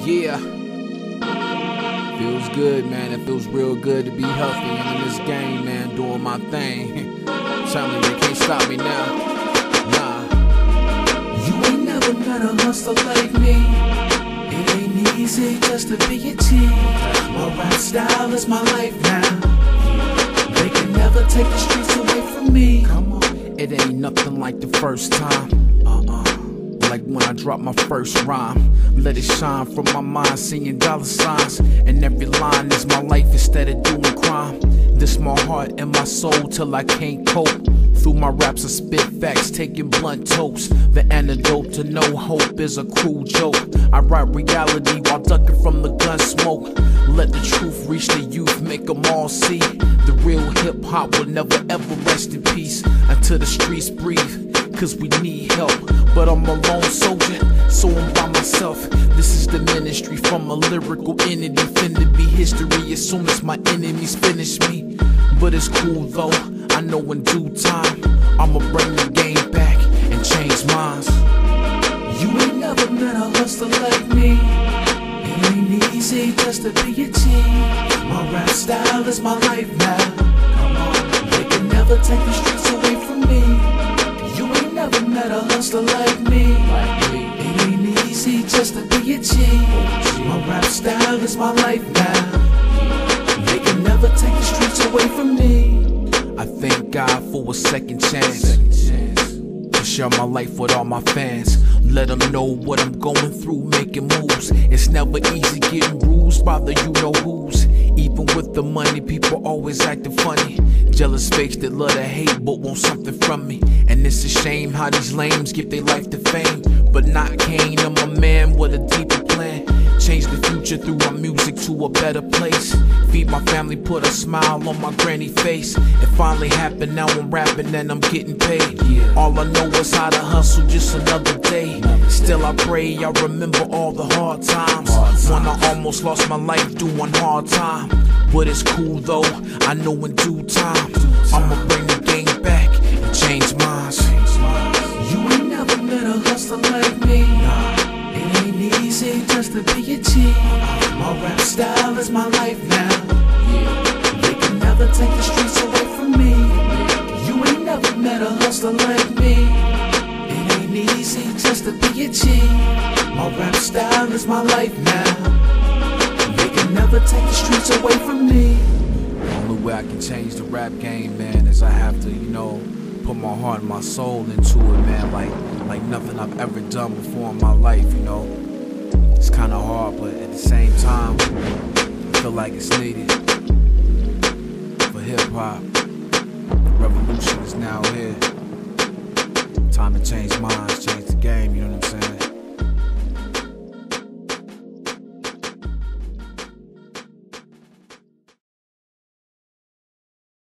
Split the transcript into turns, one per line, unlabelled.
Yeah. Feels good, man. It feels real good to be healthy and in this game, man, doing my thing. I'm telling you, they can't stop me now. Nah.
You ain't never met a hustler like me. It ain't easy just to be a G. My rap style is my life now. They can never take the streets away from me.
Come on. It ain't nothing like the first time. Like when I drop my first rhyme. Let it shine from my mind, seeing dollar signs. And every line is my life instead of doing crime. This my heart and my soul till I can't cope. Through my raps I spit facts, taking blunt toast. The antidote to no hope is a cruel joke. I write reality while ducking from the gun smoke. Let the truth reach the youth, make them all see. The real hip hop will never ever rest in peace until the streets breathe. Cause we need help, but I'm a lone soldier, so I'm by myself. This is the ministry from a lyrical entity, finna be history as soon as my enemies finish me. But it's cool though, I know in due time I'ma bring the game back and change minds.
You ain't never met a hustler like me. It ain't easy just to be a G. My rap style is my life now. Come on, they can never take the streets away from me. Never met a hustler like me. It ain't easy just to be a G. My rap style is my life now. They can never take the streets away from me.
I thank God for a second chance to share my life with all my fans. Let them know what I'm going through, making moves. It's never easy getting bruised by the you-know-who's. Even with the money, people always acting funny. Jealous fakes that love to hate but want something from me. And it's a shame how these lames give their life to fame, but not Kane. I'm a man with a deeper plan. Change the future through my music to a better place. Feed my family, put a smile on my granny face. It finally happened, now I'm rapping and I'm getting paid. All I know is how to hustle, just another day. Still I pray I remember all the hard times when I almost lost my life doing hard time. But it's cool though, I know in due time I'ma bring the game back and change minds.
You ain't never met a hustler like me. It ain't easy just to be a G. My rap style is my life now. They can never take the streets away from me. You ain't never met a hustler like me. It ain't easy just to be a G. My rap style is my life now. They can never take the streets away from me.
The only way I can change the rap game, man, is I have to, put my heart and my soul into it, man, like nothing I've ever done before in my life, It's kinda hard, but at the same time, I feel like it's needed for hip-hop. The revolution is now here.